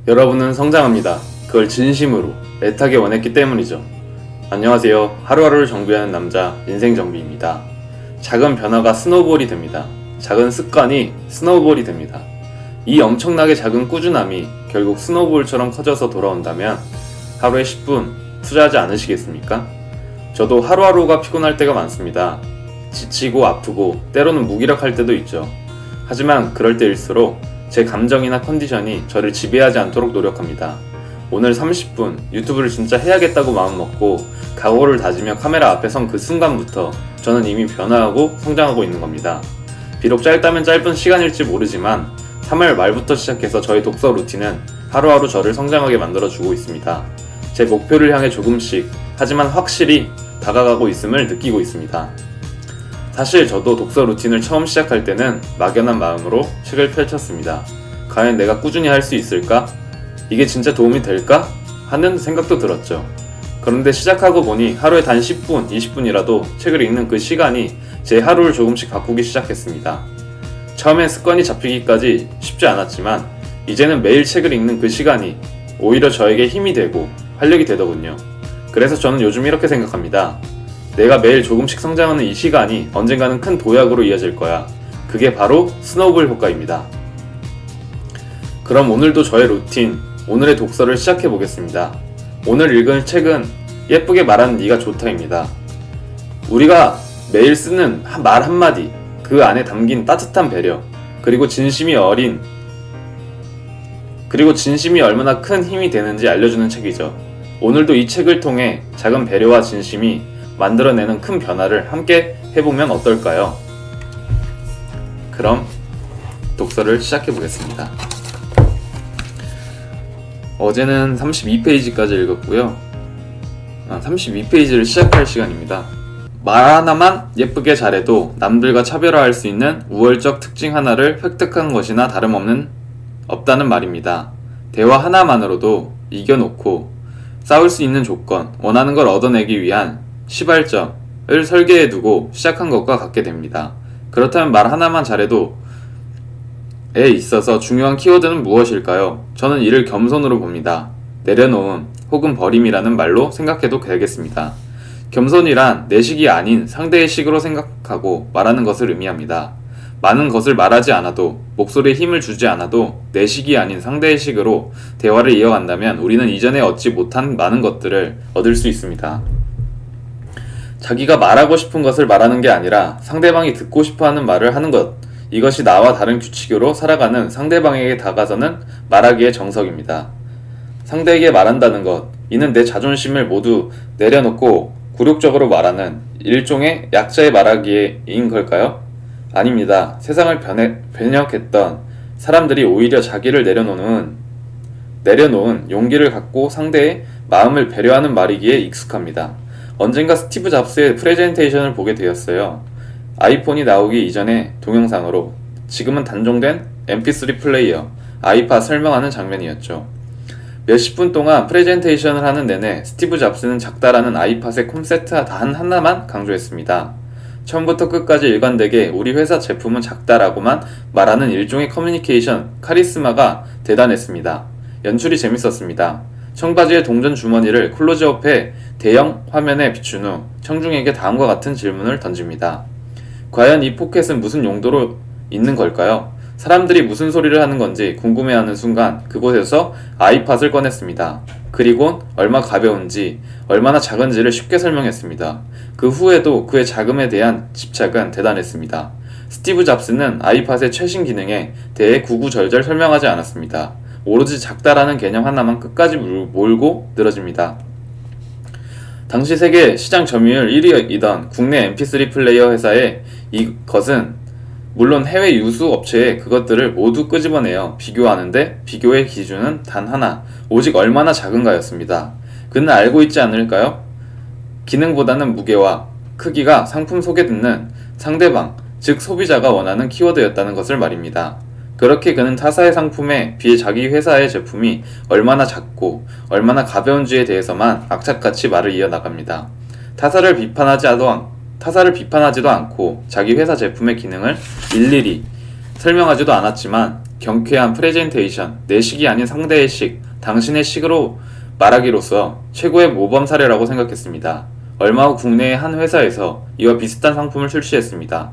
여러분은 성장합니다. 그걸 진심으로 애타게 원했기 때문이죠. 안녕하세요. 하루하루를 정비하는 남자 인생정비입니다. 작은 변화가 스노우볼이 됩니다. 작은 습관이 스노우볼이 됩니다. 이 엄청나게 작은 꾸준함이 결국 스노우볼처럼 커져서 돌아온다면 하루에 10분 투자하지 않으시겠습니까? 저도 하루하루가 피곤할 때가 많습니다. 지치고 아프고 때로는 무기력할 때도 있죠. 하지만 그럴 때일수록 제 감정이나 컨디션이 저를 지배하지 않도록 노력합니다. 오늘 30분 유튜브를 진짜 해야겠다고 마음먹고 각오를 다지며 카메라 앞에 선 그 순간부터 저는 이미 변화하고 성장하고 있는 겁니다. 비록 짧다면 짧은 시간일지 모르지만 3월 말부터 시작해서 저의 독서 루틴은 하루하루 저를 성장하게 만들어주고 있습니다. 제 목표를 향해 조금씩 하지만 확실히 다가가고 있음을 느끼고 있습니다. 사실 저도 독서 루틴을 처음 시작할 때는 막연한 마음으로 책을 펼쳤습니다. 과연 내가 꾸준히 할 수 있을까? 이게 진짜 도움이 될까? 하는 생각도 들었죠. 그런데 시작하고 보니 하루에 단 10분, 20분이라도 책을 읽는 그 시간이 제 하루를 조금씩 바꾸기 시작했습니다. 처음엔 습관이 잡히기까지 쉽지 않았지만 이제는 매일 책을 읽는 그 시간이 오히려 저에게 힘이 되고 활력이 되더군요. 그래서 저는 요즘 이렇게 생각합니다. 내가 매일 조금씩 성장하는 이 시간이 언젠가는 큰 도약으로 이어질 거야. 그게 바로 스노우볼 효과입니다. 그럼 오늘도 저의 루틴, 오늘의 독서를 시작해 보겠습니다. 오늘 읽을 책은 예쁘게 말하는 네가 좋다입니다. 우리가 매일 쓰는 말 한마디, 그 안에 담긴 따뜻한 배려, 그리고 진심이 얼마나 큰 힘이 되는지 알려주는 책이죠. 오늘도 이 책을 통해 작은 배려와 진심이 만들어내는 큰 변화를 함께 해보면 어떨까요? 그럼 독서를 시작해 보겠습니다. 어제는 32페이지까지 읽었고요. 32페이지를 시작할 시간입니다. 말 하나만 예쁘게 잘해도 남들과 차별화할 수 있는 우월적 특징 하나를 획득한 것이나 없다는 말입니다. 대화 하나만으로도 이겨놓고 싸울 수 있는 조건, 원하는 걸 얻어내기 위한 시발점을 설계해두고 시작한 것과 같게 됩니다. 그렇다면 말 하나만 잘해도 에 있어서 중요한 키워드는 무엇일까요? 저는 이를 겸손으로 봅니다. 내려놓음 혹은 버림이라는 말로 생각해도 되겠습니다. 겸손이란 내 식이 아닌 상대의 식으로 생각하고 말하는 것을 의미합니다. 많은 것을 말하지 않아도, 목소리에 힘을 주지 않아도 내 식이 아닌 상대의 식으로 대화를 이어간다면 우리는 이전에 얻지 못한 많은 것들을 얻을 수 있습니다. 자기가 말하고 싶은 것을 말하는 게 아니라 상대방이 듣고 싶어하는 말을 하는 것, 이것이 나와 다른 규칙으로 살아가는 상대방에게 다가서는 말하기의 정석입니다. 상대에게 말한다는 것, 이는 내 자존심을 모두 내려놓고 굴욕적으로 말하는 일종의 약자의 말하기인 걸까요? 아닙니다. 세상을 변혁했던 사람들이 오히려 자기를 내려놓은 용기를 갖고 상대의 마음을 배려하는 말이기에 익숙합니다. 언젠가 스티브 잡스의 프레젠테이션을 보게 되었어요. 아이폰이 나오기 이전의 동영상으로, 지금은 단종된 mp3 플레이어, 아이팟 설명하는 장면이었죠. 몇십 분 동안 프레젠테이션을 하는 내내 스티브 잡스는 작다라는 아이팟의 콘셉트 단 하나만 강조했습니다. 처음부터 끝까지 일관되게 우리 회사 제품은 작다라고만 말하는 일종의 커뮤니케이션, 카리스마가 대단했습니다. 연출이 재밌었습니다. 청바지의 동전 주머니를 클로즈업해 대형 화면에 비춘 후 청중에게 다음과 같은 질문을 던집니다. 과연 이 포켓은 무슨 용도로 있는 걸까요? 사람들이 무슨 소리를 하는 건지 궁금해하는 순간 그곳에서 아이팟을 꺼냈습니다. 그리곤 얼마 가벼운지, 얼마나 작은지를 쉽게 설명했습니다. 그 후에도 그의 작음에 대한 집착은 대단했습니다. 스티브 잡스는 아이팟의 최신 기능에 대해 구구절절 설명하지 않았습니다. 오로지 작다라는 개념 하나만 끝까지 몰고 늘어집니다. 당시 세계 시장 점유율 1위이던 국내 mp3 플레이어 회사의 이것은 물론 해외 유수 업체의 그것들을 모두 끄집어내어 비교하는데 비교의 기준은 단 하나, 오직 얼마나 작은가였습니다. 그는 알고 있지 않을까요? 기능보다는 무게와 크기가 상품 속에 듣는 상대방, 즉 소비자가 원하는 키워드였다는 것을 말입니다. 그렇게 그는 타사의 상품에 비해 자기 회사의 제품이 얼마나 작고 얼마나 가벼운지에 대해서만 악착같이 말을 이어나갑니다. 타사를 비판하지도 않고 자기 회사 제품의 기능을 일일이 설명하지도 않았지만 경쾌한 프레젠테이션, 내 식이 아닌 상대의 식, 당신의 식으로 말하기로서 최고의 모범 사례라고 생각했습니다. 얼마 후 국내의 한 회사에서 이와 비슷한 상품을 출시했습니다.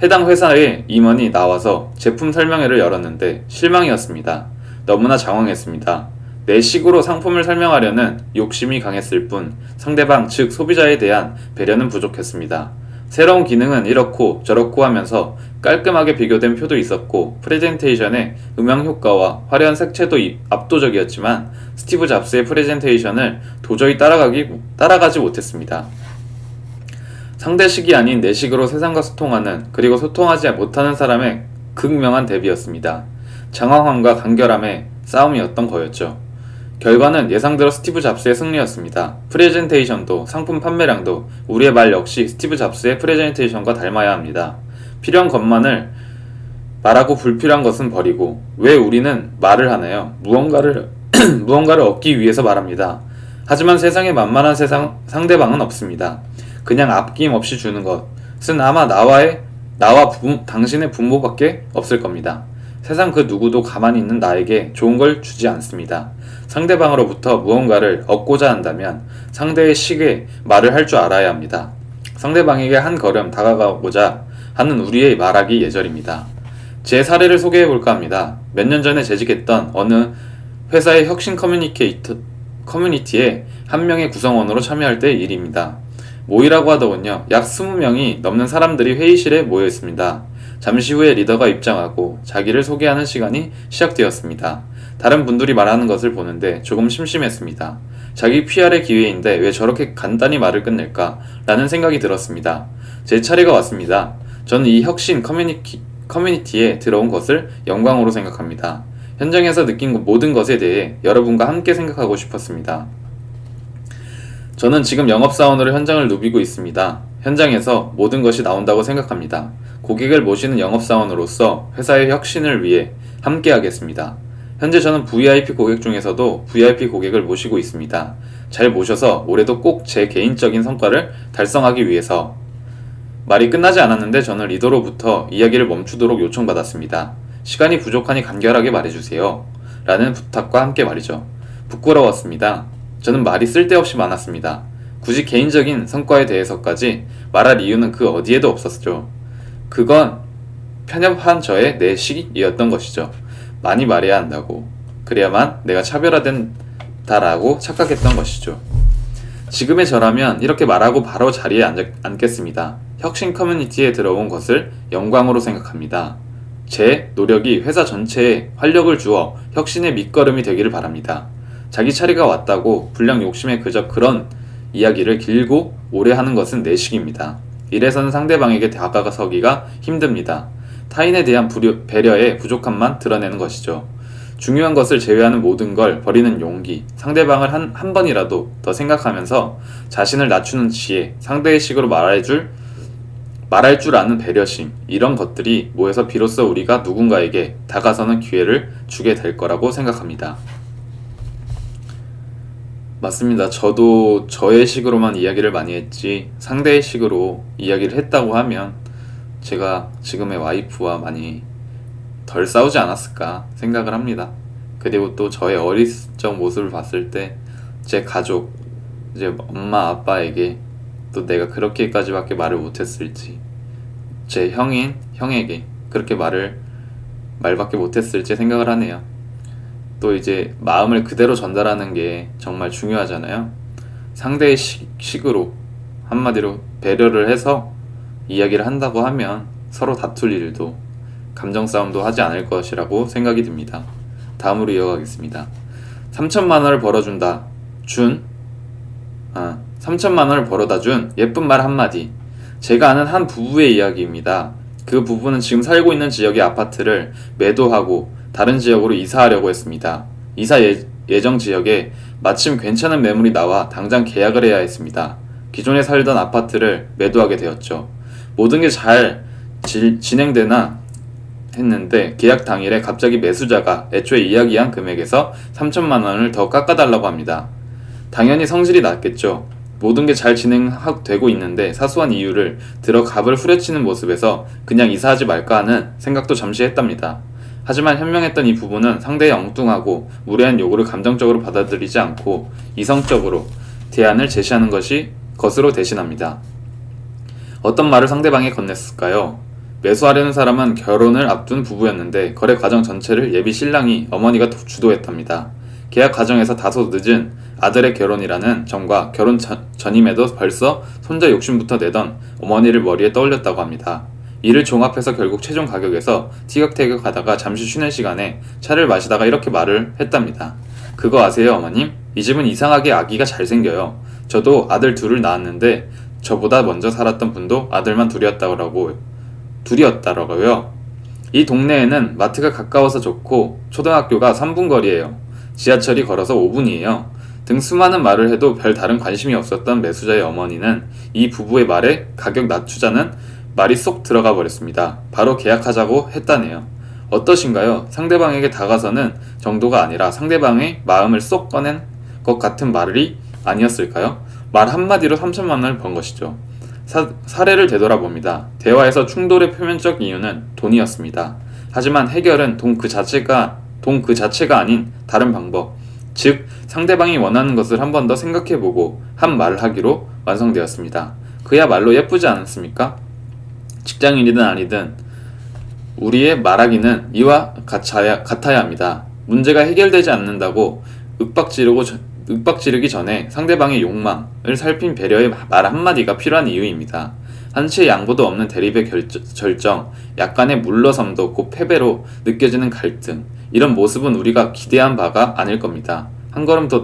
해당 회사의 임원이 나와서 제품 설명회를 열었는데 실망이었습니다. 너무나 장황했습니다. 내 식으로 상품을 설명하려는 욕심이 강했을 뿐 상대방 즉 소비자에 대한 배려는 부족했습니다. 새로운 기능은 이렇고 저렇고 하면서 깔끔하게 비교된 표도 있었고 프레젠테이션의 음향 효과와 화려한 색채도 압도적이었지만 스티브 잡스의 프레젠테이션을 도저히 따라가지 못했습니다. 상대식이 아닌 내식으로 세상과 소통하는 그리고 소통하지 못하는 사람의 극명한 대비였습니다. 장황함과 간결함의 싸움이었던 거였죠. 결과는 예상대로 스티브 잡스의 승리였습니다. 프레젠테이션도 상품 판매량도 우리의 말 역시 스티브 잡스의 프레젠테이션과 닮아야 합니다. 필요한 것만을 말하고 불필요한 것은 버리고 왜 우리는 말을 하나요? 무언가를 얻기 위해서 말합니다. 하지만 세상에 만만한 상대방은 없습니다. 그냥 아낌없이 주는 것은 아마 당신의 부모밖에 없을 겁니다. 세상 그 누구도 가만히 있는 나에게 좋은 걸 주지 않습니다. 상대방으로부터 무언가를 얻고자 한다면 상대의 식에 말을 할 줄 알아야 합니다. 상대방에게 한 걸음 다가가고자 하는 우리의 말하기 예절입니다. 제 사례를 소개해볼까 합니다. 몇 년 전에 재직했던 어느 회사의 혁신 커뮤니티에 한 명의 구성원으로 참여할 때의 일입니다. 모이라고 하더군요. 약 20명이 넘는 사람들이 회의실에 모여 있습니다. 잠시 후에 리더가 입장하고 자기를 소개하는 시간이 시작되었습니다. 다른 분들이 말하는 것을 보는데 조금 심심했습니다. 자기 PR의 기회인데 왜 저렇게 간단히 말을 끝낼까? 라는 생각이 들었습니다. 제 차례가 왔습니다. 저는 이 혁신 커뮤니티에 들어온 것을 영광으로 생각합니다. 현장에서 느낀 모든 것에 대해 여러분과 함께 생각하고 싶었습니다. 저는 지금 영업사원으로 현장을 누비고 있습니다. 현장에서 모든 것이 나온다고 생각합니다. 고객을 모시는 영업사원으로서 회사의 혁신을 위해 함께하겠습니다. 현재 저는 VIP 고객 중에서도 VIP 고객을 모시고 있습니다. 잘 모셔서 올해도 꼭 제 개인적인 성과를 달성하기 위해서. 말이 끝나지 않았는데 저는 리더로부터 이야기를 멈추도록 요청받았습니다. 시간이 부족하니 간결하게 말해주세요. 라는 부탁과 함께 말이죠. 부끄러웠습니다. 저는 말이 쓸데없이 많았습니다. 굳이 개인적인 성과에 대해서까지 말할 이유는 그 어디에도 없었죠. 그건 편협한 저의 내식이었던 것이죠. 많이 말해야 한다고. 그래야만 내가 차별화된다라고 착각했던 것이죠. 지금의 저라면 이렇게 말하고 바로 자리에 앉겠습니다. 혁신 커뮤니티에 들어온 것을 영광으로 생각합니다. 제 노력이 회사 전체에 활력을 주어 혁신의 밑거름이 되기를 바랍니다. 자기 차례가 왔다고 불량 욕심에 그저 그런 이야기를 길고 오래 하는 것은 내식입니다. 이래서는 상대방에게 다가서기가 힘듭니다. 타인에 대한 배려의 부족함만 드러내는 것이죠. 중요한 것을 제외하는 모든 걸 버리는 용기, 상대방을 한 번이라도 더 생각하면서 자신을 낮추는 지혜, 상대의 식으로 말할 줄 아는 배려심, 이런 것들이 모여서 비로소 우리가 누군가에게 다가서는 기회를 주게 될 거라고 생각합니다. 맞습니다. 저도 저의 식으로만 이야기를 많이 했지 상대의 식으로 이야기를 했다고 하면 제가 지금의 와이프와 많이 덜 싸우지 않았을까 생각을 합니다. 그리고 또 저의 어릴 적 모습을 봤을 때 제 가족, 이제 엄마 아빠에게 또 내가 그렇게까지밖에 말을 못했을지, 제 형에게 그렇게 말밖에 못했을지 생각을 하네요. 또 이제 마음을 그대로 전달하는 게 정말 중요하잖아요. 상대의 식으로 한마디로 배려를 해서 이야기를 한다고 하면 서로 다툴 일도 감정 싸움도 하지 않을 것이라고 생각이 듭니다. 다음으로 이어가겠습니다. 3천만 원을 벌어준다. 3천만 원을 벌어다 준 예쁜 말 한마디. 제가 아는 한 부부의 이야기입니다. 그 부부는 지금 살고 있는 지역의 아파트를 매도하고 다른 지역으로 이사하려고 했습니다. 이사 예정 지역에 마침 괜찮은 매물이 나와 당장 계약을 해야 했습니다. 기존에 살던 아파트를 매도하게 되었죠. 모든 게 잘 진행되나 했는데 계약 당일에 갑자기 매수자가 애초에 이야기한 금액에서 3천만 원을 더 깎아달라고 합니다. 당연히 성질이 났겠죠. 모든 게 잘 진행되고 있는데 사소한 이유를 들어 값을 후려치는 모습에서 그냥 이사하지 말까 하는 생각도 잠시 했답니다. 하지만 현명했던 이 부부는 상대의 엉뚱하고 무례한 요구를 감정적으로 받아들이지 않고 이성적으로 대안을 제시하는 것으로 대신합니다. 어떤 말을 상대방에 건넸을까요? 매수하려는 사람은 결혼을 앞둔 부부였는데 거래 과정 전체를 예비 신랑이 어머니가 주도했답니다. 계약 과정에서 다소 늦은 아들의 결혼이라는 점과 결혼 전임에도 벌써 손자 욕심부터 내던 어머니를 머리에 떠올렸다고 합니다. 이를 종합해서 결국 최종 가격에서 티격태격하다가 잠시 쉬는 시간에 차를 마시다가 이렇게 말을 했답니다. 그거 아세요, 어머님? 이 집은 이상하게 아기가 잘생겨요. 저도 아들 둘을 낳았는데 저보다 먼저 살았던 분도 아들만 둘이었다라고요. 이 동네에는 마트가 가까워서 좋고 초등학교가 3분 거리예요. 지하철이 걸어서 5분이에요. 등 수많은 말을 해도 별 다른 관심이 없었던 매수자의 어머니는 이 부부의 말에 가격 낮추자는 말이 쏙 들어가 버렸습니다. 바로 계약하자고 했다네요. 어떠신가요? 상대방에게 다가서는 정도가 아니라 상대방의 마음을 쏙 꺼낸 것 같은 말이 아니었을까요? 말 한마디로 3천만 원을 번 것이죠. 사례를 되돌아봅니다. 대화에서 충돌의 표면적 이유는 돈이었습니다. 하지만 해결은 돈 그 자체가 아닌 다른 방법, 즉 상대방이 원하는 것을 한 번 더 생각해보고 한 말을 하기로 완성되었습니다. 그야말로 예쁘지 않습니까? 직장인이든 아니든 우리의 말하기는 이와 같아야 합니다. 문제가 해결되지 않는다고 윽박지르기 전에 상대방의 욕망을 살핀 배려의 말 한마디가 필요한 이유입니다. 한치의 양보도 없는 대립의 절정, 약간의 물러섬도 곧 패배로 느껴지는 갈등, 이런 모습은 우리가 기대한 바가 아닐 겁니다. 한 걸음 더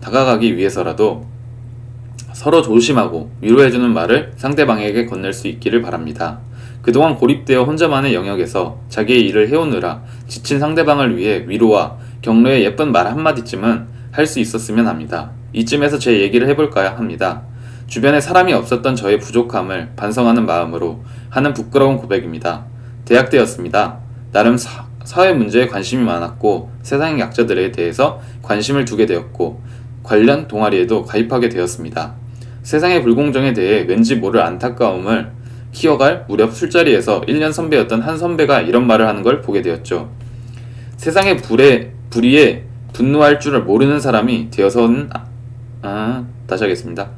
다가가기 위해서라도 서로 조심하고 위로해주는 말을 상대방에게 건넬 수 있기를 바랍니다. 그동안 고립되어 혼자만의 영역에서 자기의 일을 해오느라 지친 상대방을 위해 위로와 격려의 예쁜 말 한마디쯤은 할 수 있었으면 합니다. 이쯤에서 제 얘기를 해볼까 합니다. 주변에 사람이 없었던 저의 부족함을 반성하는 마음으로 하는 부끄러운 고백입니다. 대학 때였습니다. 나름 사회 문제에 관심이 많았고 세상의 약자들에 대해서 관심을 두게 되었고 관련 동아리에도 가입하게 되었습니다. 세상의 불공정에 대해 왠지 모를 안타까움을 키워갈 무렵 술자리에서 1년 선배였던 한 선배가 이런 말을 하는 걸 보게 되었죠. 세상의 불의에 분노할 줄을 모르는 사람이 되어서는 다시 하겠습니다.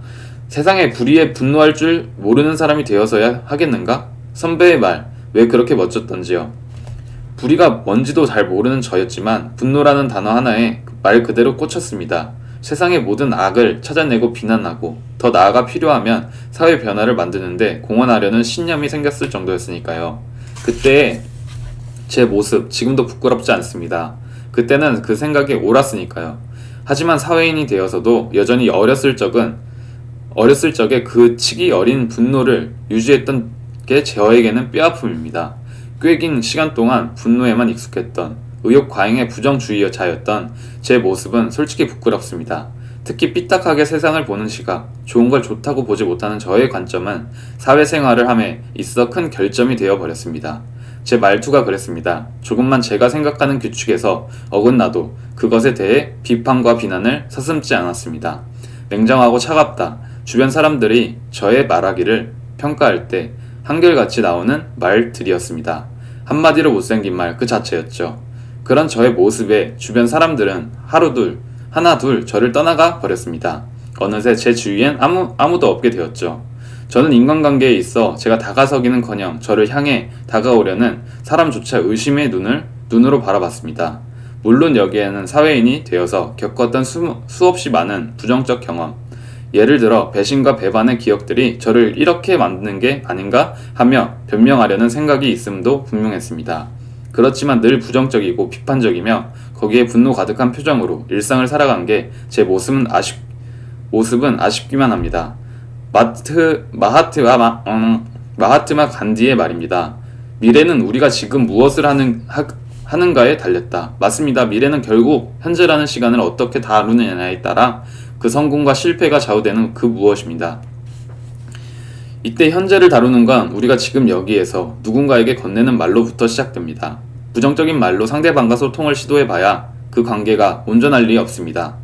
세상에 불의에 분노할 줄 모르는 사람이 되어서야 하겠는가? 선배의 말, 왜 그렇게 멋졌던지요. 불의가 뭔지도 잘 모르는 저였지만 분노라는 단어 하나에 말 그대로 꽂혔습니다. 세상의 모든 악을 찾아내고 비난하고 더 나아가 필요하면 사회 변화를 만드는데 공헌하려는 신념이 생겼을 정도였으니까요. 그때의 제 모습 지금도 부끄럽지 않습니다. 그때는 그 생각이 옳았으니까요. 하지만 사회인이 되어서도 여전히 어렸을 적에 그 치기 어린 분노를 유지했던 게 저에게는 뼈아픔입니다. 꽤 긴 시간 동안 분노에만 익숙했던 의욕 과잉의 부정주의자였던 제 모습은 솔직히 부끄럽습니다. 특히 삐딱하게 세상을 보는 시각, 좋은 걸 좋다고 보지 못하는 저의 관점은 사회생활을 함에 있어 큰 결점이 되어 버렸습니다. 제 말투가 그랬습니다. 조금만 제가 생각하는 규칙에서 어긋나도 그것에 대해 비판과 비난을 서슴지 않았습니다. 냉정하고 차갑다. 주변 사람들이 저의 말하기를 평가할 때 한결같이 나오는 말들이었습니다. 한마디로 못생긴 말 그 자체였죠. 그런 저의 모습에 주변 사람들은 하나 둘 저를 떠나가 버렸습니다. 어느새 제 주위엔 아무도 없게 되었죠. 저는 인간관계에 있어 제가 다가서기는커녕 저를 향해 다가오려는 사람조차 의심의 눈으로 바라봤습니다. 물론 여기에는 사회인이 되어서 겪었던 수없이 많은 부정적 경험, 예를 들어 배신과 배반의 기억들이 저를 이렇게 만드는 게 아닌가 하며 변명하려는 생각이 있음도 분명했습니다. 그렇지만 늘 부정적이고 비판적이며 거기에 분노 가득한 표정으로 일상을 살아간 게 제 모습은 아쉽기만 합니다. 마하트마 간디의 말입니다. 미래는 우리가 지금 무엇을 하는가에 달렸다. 맞습니다. 미래는 결국 현재라는 시간을 어떻게 다루느냐에 따라 그 성공과 실패가 좌우되는 그 무엇입니다. 이때 현재를 다루는 건 우리가 지금 여기에서 누군가에게 건네는 말로부터 시작됩니다. 부정적인 말로 상대방과 소통을 시도해봐야 그 관계가 온전할 리 없습니다.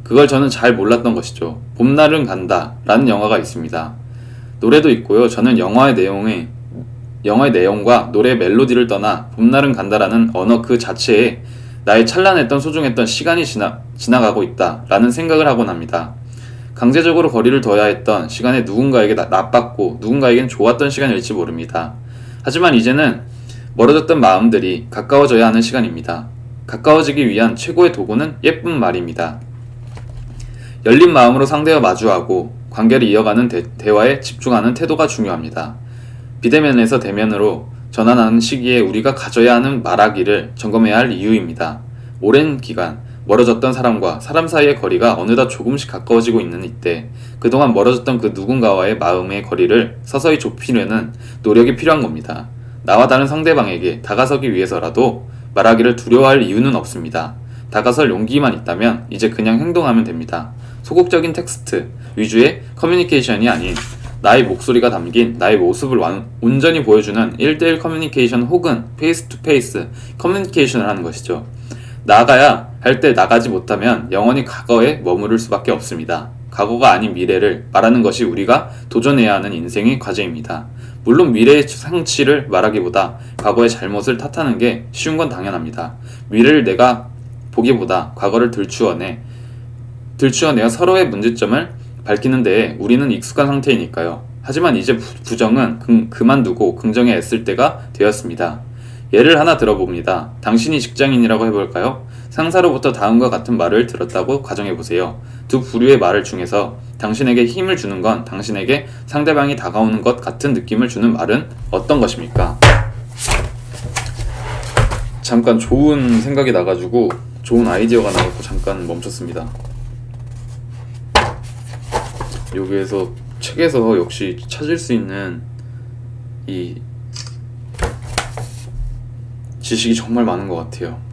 그걸 저는 잘 몰랐던 것이죠. 봄날은 간다 라는 영화가 있습니다. 노래도 있고요. 저는 영화의 영어의 내용과 노래의 멜로디를 떠나 봄날은 간다라는 언어 그 자체에 나의 찬란했던 소중했던 시간이 지나가고 있다라는 생각을 하곤 합니다. 강제적으로 거리를 둬야 했던 시간에 누군가에게 나빴고 누군가에겐 좋았던 시간일지 모릅니다. 하지만 이제는 멀어졌던 마음들이 가까워져야 하는 시간입니다. 가까워지기 위한 최고의 도구는 예쁜 말입니다. 열린 마음으로 상대와 마주하고 관계를 이어가는 대화에 집중하는 태도가 중요합니다. 비대면에서 대면으로 전환하는 시기에 우리가 가져야 하는 말하기를 점검해야 할 이유입니다. 오랜 기간 멀어졌던 사람과 사람 사이의 거리가 어느덧 조금씩 가까워지고 있는 이때 그동안 멀어졌던 그 누군가와의 마음의 거리를 서서히 좁히려는 노력이 필요한 겁니다. 나와 다른 상대방에게 다가서기 위해서라도 말하기를 두려워할 이유는 없습니다. 다가설 용기만 있다면 이제 그냥 행동하면 됩니다. 소극적인 텍스트 위주의 커뮤니케이션이 아닌 나의 목소리가 담긴 나의 모습을 온전히 보여주는 1대1 커뮤니케이션 혹은 페이스 투 페이스 커뮤니케이션을 하는 것이죠. 나가야 할 때 나가지 못하면 영원히 과거에 머무를 수밖에 없습니다. 과거가 아닌 미래를 말하는 것이 우리가 도전해야 하는 인생의 과제입니다. 물론 미래의 상치를 말하기보다 과거의 잘못을 탓하는 게 쉬운 건 당연합니다. 미래를 내가 보기보다 과거를 들추어내어 서로의 문제점을 밝히는 데에 우리는 익숙한 상태이니까요. 하지만 이제 부정은 그만두고 긍정에 애쓸 때가 되었습니다. 예를 하나 들어봅니다. 당신이 직장인이라고 해볼까요? 상사로부터 다음과 같은 말을 들었다고 가정해보세요. 두 부류의 말 중에서 당신에게 힘을 주는 건 당신에게 상대방이 다가오는 것 같은 느낌을 주는 말은 어떤 것입니까? 잠깐 좋은 생각이 나가지고 좋은 아이디어가 나갖고 잠깐 멈췄습니다. 여기에서 책에서 역시 찾을 수 있는 이 지식이 정말 많은 것 같아요.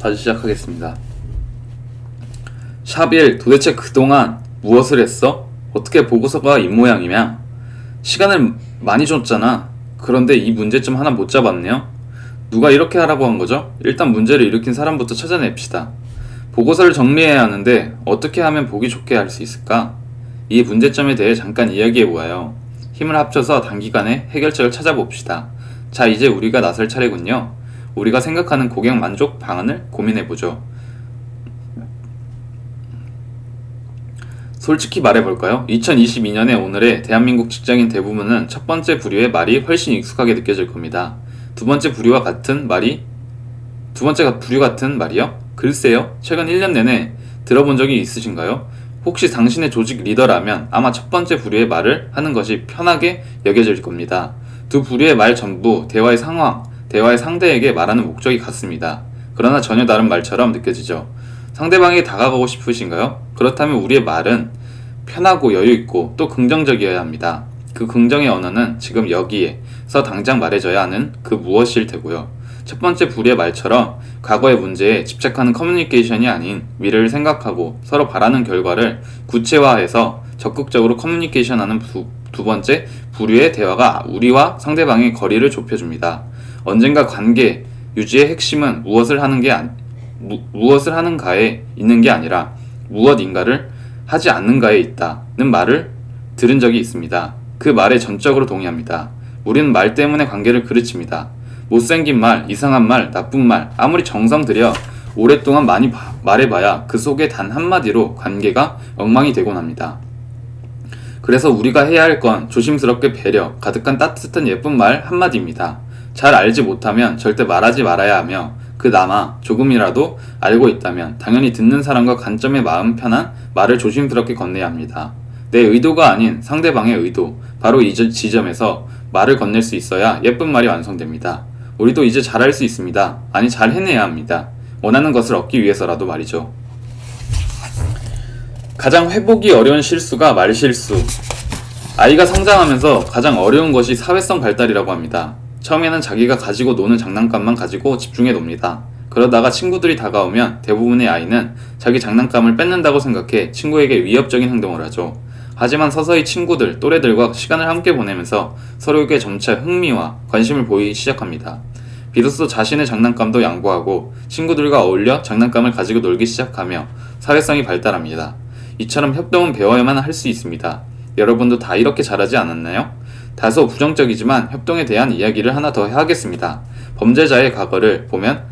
다시 시작하겠습니다. 샵 1. 도대체 그동안 무엇을 했어? 어떻게 보고서가 이 모양이냐? 시간을 많이 줬잖아. 그런데 이 문제점 하나 못 잡았네요. 누가 이렇게 하라고 한 거죠? 일단 문제를 일으킨 사람부터 찾아냅시다. 보고서를 정리해야 하는데 어떻게 하면 보기 좋게 할 수 있을까? 이 문제점에 대해 잠깐 이야기해보아요. 힘을 합쳐서 단기간에 해결책을 찾아봅시다. 자, 이제 우리가 나설 차례군요. 우리가 생각하는 고객 만족 방안을 고민해보죠. 솔직히 말해볼까요? 2022년의 오늘의 대한민국 직장인 대부분은 첫 번째 부류의 말이 훨씬 익숙하게 느껴질 겁니다. 두 번째 부류 같은 말이요? 글쎄요. 최근 1년 내내 들어본 적이 있으신가요? 혹시 당신의 조직 리더라면 아마 첫 번째 부류의 말을 하는 것이 편하게 여겨질 겁니다. 두 부류의 말 전부 대화의 상대에게 말하는 목적이 같습니다. 그러나 전혀 다른 말처럼 느껴지죠. 상대방에게 다가가고 싶으신가요? 그렇다면 우리의 말은 편하고 여유있고 또 긍정적이어야 합니다. 그 긍정의 언어는 지금 여기에서 당장 말해줘야 하는 그 무엇일 테고요. 첫 번째 부류의 말처럼 과거의 문제에 집착하는 커뮤니케이션이 아닌 미래를 생각하고 서로 바라는 결과를 구체화해서 적극적으로 커뮤니케이션하는 두 번째 부류의 대화가 우리와 상대방의 거리를 좁혀줍니다. 언젠가 관계 유지의 핵심은 무엇을 하는가에 있는 게 아니라 무엇인가를 하지 않는가에 있다는 말을 들은 적이 있습니다. 그 말에 전적으로 동의합니다. 우리는 말 때문에 관계를 그르칩니다. 못생긴 말, 이상한 말, 나쁜 말, 아무리 정성 들여 오랫동안 많이 말해봐야 그 속에 단 한마디로 관계가 엉망이 되곤 합니다. 그래서 우리가 해야 할 건 조심스럽게 배려, 가득한 따뜻한 예쁜 말 한마디입니다. 잘 알지 못하면 절대 말하지 말아야 하며 그나마 조금이라도 알고 있다면 당연히 듣는 사람과 관점에 마음 편한 말을 조심스럽게 건네야 합니다. 내 의도가 아닌 상대방의 의도, 바로 이 지점에서 말을 건넬 수 있어야 예쁜 말이 완성됩니다. 우리도 이제 잘할 수 있습니다. 아니 잘 해내야 합니다. 원하는 것을 얻기 위해서라도 말이죠. 가장 회복이 어려운 실수가 말실수. 아이가 성장하면서 가장 어려운 것이 사회성 발달이라고 합니다. 처음에는 자기가 가지고 노는 장난감만 가지고 집중해 놉니다. 그러다가 친구들이 다가오면 대부분의 아이는 자기 장난감을 뺏는다고 생각해 친구에게 위협적인 행동을 하죠. 하지만 서서히 친구들, 또래들과 시간을 함께 보내면서 서로에게 점차 흥미와 관심을 보이기 시작합니다. 비로소 자신의 장난감도 양보하고 친구들과 어울려 장난감을 가지고 놀기 시작하며 사회성이 발달합니다. 이처럼 협동은 배워야만 할 수 있습니다. 여러분도 다 이렇게 잘하지 않았나요? 다소 부정적이지만 협동에 대한 이야기를 하나 더 하겠습니다. 범죄자의 과거를 보면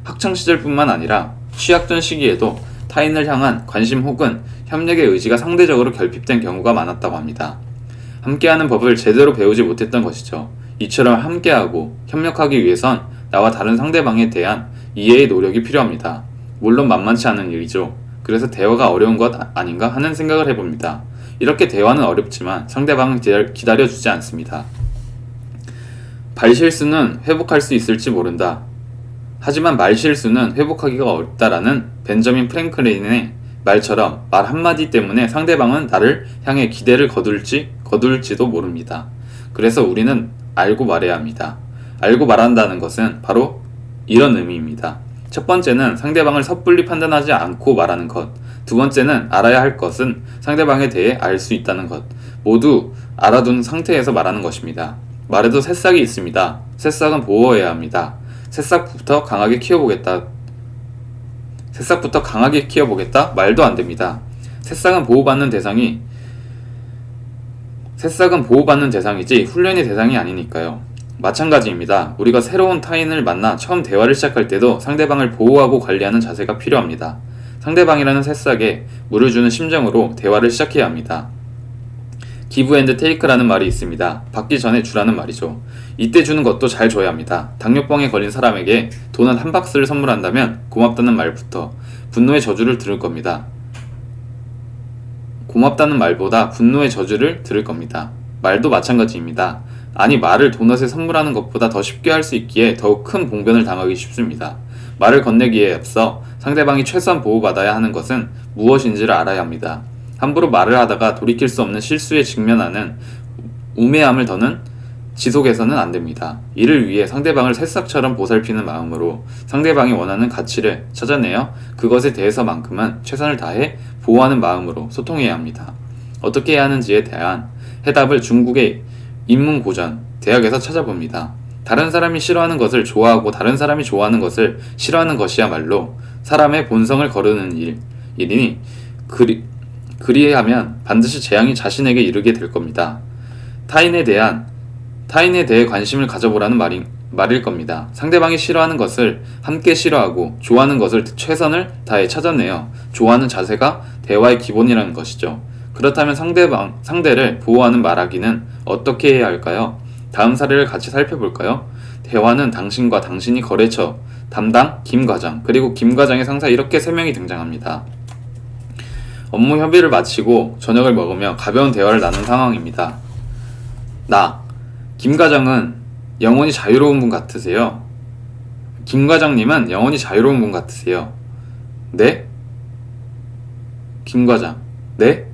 학창시절뿐만 아니라 취학전 시기에도 타인을 향한 관심 혹은 협력의 의지가 상대적으로 결핍된 경우가 많았다고 합니다. 함께하는 법을 제대로 배우지 못했던 것이죠. 이처럼 함께하고 협력하기 위해선 나와 다른 상대방에 대한 이해의 노력이 필요합니다. 물론 만만치 않은 일이죠. 그래서 대화가 어려운 것 아닌가 하는 생각을 해봅니다. 이렇게 대화는 어렵지만 상대방은 기다려주지 않습니다. 발실수는 회복할 수 있을지 모른다. 하지만 말실수는 회복하기가 어렵다라는 벤저민 프랭클린의 말처럼 말 한마디 때문에 상대방은 나를 향해 기대를 거둘지도 모릅니다. 그래서 우리는 알고 말해야 합니다. 알고 말한다는 것은 바로 이런 의미입니다. 첫 번째는 상대방을 섣불리 판단하지 않고 말하는 것. 두 번째는 알아야 할 것은 상대방에 대해 알 수 있다는 것. 모두 알아둔 상태에서 말하는 것입니다. 말에도 새싹이 있습니다. 새싹은 보호해야 합니다. 새싹부터 강하게 키워보겠다. 말도 안 됩니다. 새싹은 보호받는 대상이지 훈련의 대상이 아니니까요. 마찬가지입니다. 우리가 새로운 타인을 만나 처음 대화를 시작할 때도 상대방을 보호하고 관리하는 자세가 필요합니다. 상대방이라는 새싹에 물을 주는 심정으로 대화를 시작해야 합니다. 기브 앤드 테이크라는 말이 있습니다. 받기 전에 주라는 말이죠. 이때 주는 것도 잘 줘야 합니다. 당뇨병에 걸린 사람에게 도넛 한 박스를 선물한다면 고맙다는 말부터 분노의 저주를 들을 겁니다. 고맙다는 말보다 분노의 저주를 들을 겁니다. 말도 마찬가지입니다. 아니 말을 도넛에 선물하는 것보다 더 쉽게 할 수 있기에 더욱 큰 봉변을 당하기 쉽습니다. 말을 건네기에 앞서 상대방이 최소한 보호받아야 하는 것은 무엇인지를 알아야 합니다. 함부로 말을 하다가 돌이킬 수 없는 실수에 직면하는 우매함을 더는 지속해서는 안 됩니다. 이를 위해 상대방을 새싹처럼 보살피는 마음으로 상대방이 원하는 가치를 찾아내어 그것에 대해서만큼은 최선을 다해 보호하는 마음으로 소통해야 합니다. 어떻게 해야 하는지에 대한 해답을 중국의 인문고전, 대학에서 찾아봅니다. 다른 사람이 싫어하는 것을 좋아하고 다른 사람이 좋아하는 것을 싫어하는 것이야말로 사람의 본성을 거르는 일이니 그리하면 반드시 재앙이 자신에게 이르게 될 겁니다. 타인에 대해 관심을 가져보라는 말일 겁니다. 상대방이 싫어하는 것을 함께 싫어하고 좋아하는 것을 최선을 다해 찾아내어 좋아하는 자세가 대화의 기본이라는 것이죠. 그렇다면 상대를 보호하는 말하기는 어떻게 해야 할까요? 다음 사례를 같이 살펴볼까요? 대화는 당신과 당신이 거래처 담당 김 과장 그리고 김 과장의 상사 이렇게 3명이 등장합니다. 업무 협의를 마치고 저녁을 먹으며 가벼운 대화를 나눈 상황입니다. 김 과장은 영혼이 자유로운 분 같으세요? 김 과장님은 영혼이 자유로운 분 같으세요? 네? 김 과장. 네?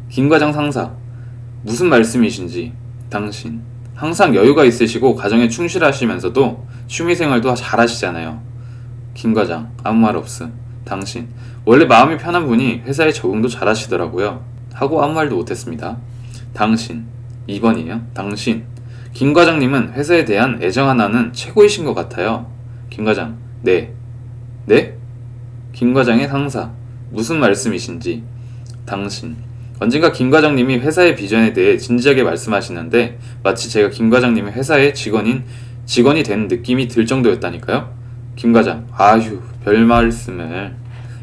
김 과장 상사. 무슨 말씀이신지. 당신. 항상 여유가 있으시고 가정에 충실하시면서도 취미생활도 잘하시잖아요. 김 과장. 아무 말 없음. 당신. 원래 마음이 편한 분이 회사에 적응도 잘하시더라고요. 하고 아무 말도 못했습니다. 당신. 2번이에요. 당신. 김 과장님은 회사에 대한 애정 하나는 최고이신 것 같아요. 김 과장. 네. 네? 김 과장의 상사. 무슨 말씀이신지. 당신. 언젠가 김 과장님이 회사의 비전에 대해 진지하게 말씀하시는데 마치 제가 김 과장님의 회사의 직원이 된 느낌이 들 정도였다니까요. 김 과장. 아휴, 별 말씀을.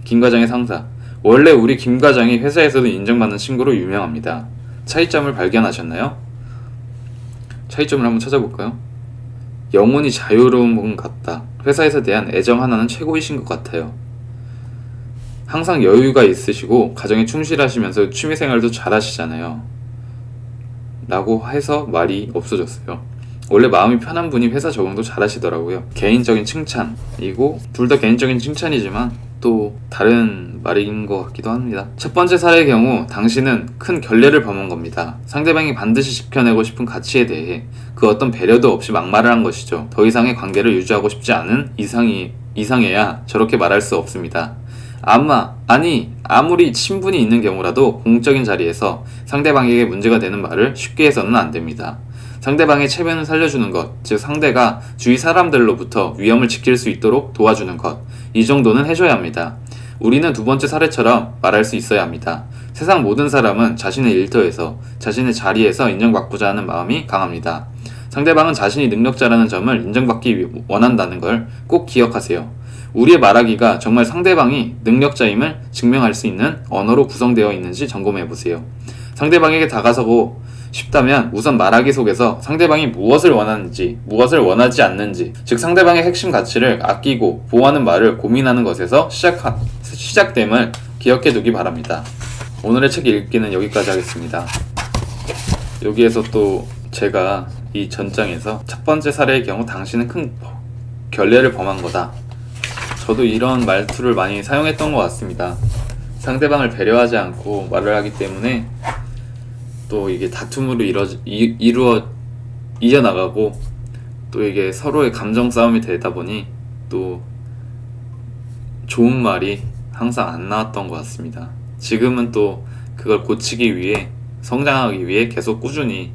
김 과장의 상사. 원래 우리 김 과장이 회사에서도 인정받는 친구로 유명합니다. 차이점을 발견하셨나요? 차이점을 한번 찾아볼까요? 영혼이 자유로운 분 같다. 회사에서 대한 애정 하나는 최고이신 것 같아요. 항상 여유가 있으시고 가정에 충실하시면서 취미생활도 잘하시잖아요. 라고 해서 말이 없어졌어요. 원래 마음이 편한 분이 회사 적응도 잘하시더라고요. 개인적인 칭찬이고 둘 다 개인적인 칭찬이지만 또 다른 말인 것 같기도 합니다. 첫 번째 사례의 경우 당신은 큰 결례를 범한 겁니다. 상대방이 반드시 지켜내고 싶은 가치에 대해 그 어떤 배려도 없이 막말을 한 것이죠. 더 이상의 관계를 유지하고 싶지 않은 이상해야 저렇게 말할 수 없습니다. 아무리 친분이 있는 경우라도 공적인 자리에서 상대방에게 문제가 되는 말을 쉽게 해서는 안 됩니다. 상대방의 체면을 살려주는 것, 즉 상대가 주위 사람들로부터 위험을 지킬 수 있도록 도와주는 것, 이 정도는 해줘야 합니다. 우리는 두 번째 사례처럼 말할 수 있어야 합니다. 세상 모든 사람은 자신의 일터에서, 자신의 자리에서 인정받고자 하는 마음이 강합니다. 상대방은 자신이 능력자라는 점을 인정받기 원한다는 걸 꼭 기억하세요. 우리의 말하기가 정말 상대방이 능력자임을 증명할 수 있는 언어로 구성되어 있는지 점검해보세요. 상대방에게 다가서고 싶다면 우선 말하기 속에서 상대방이 무엇을 원하는지, 무엇을 원하지 않는지, 즉 상대방의 핵심 가치를 아끼고 보호하는 말을 고민하는 것에서 시작됨을 기억해 두기 바랍니다. 오늘의 책 읽기는 여기까지 하겠습니다. 여기에서 또 제가 이 전장에서 첫 번째 사례의 경우 당신은 큰 결례를 범한 거다. 저도 이런 말투를 많이 사용했던 것 같습니다. 상대방을 배려하지 않고 말을 하기 때문에 또 이게 다툼으로 이어나가고 또 이게 서로의 감정 싸움이 되다 보니 또 좋은 말이 항상 안 나왔던 것 같습니다. 지금은 또 그걸 고치기 위해 성장하기 위해 계속 꾸준히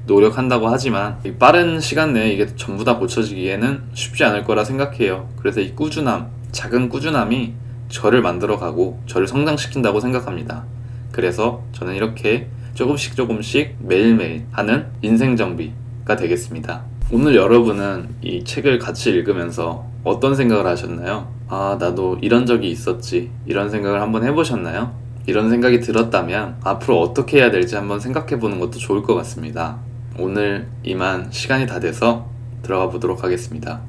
노력한다고 하지만 이 빠른 시간 내에 이게 전부 다 고쳐지기에는 쉽지 않을 거라 생각해요. 그래서 이 꾸준함, 작은 꾸준함이 저를 만들어가고 저를 성장시킨다고 생각합니다. 그래서 저는 이렇게 조금씩 매일매일 하는 인생 정비가 되겠습니다. 오늘 여러분은 이 책을 같이 읽으면서 어떤 생각을 하셨나요? 나도 이런 적이 있었지, 이런 생각을 한번 해보셨나요? 이런 생각이 들었다면 앞으로 어떻게 해야 될지 한번 생각해 보는 것도 좋을 것 같습니다. 오늘 이만 시간이 다 돼서 들어가 보도록 하겠습니다.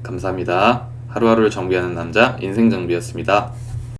감사합니다. 하루하루를 정비하는 남자 인생정비였습니다.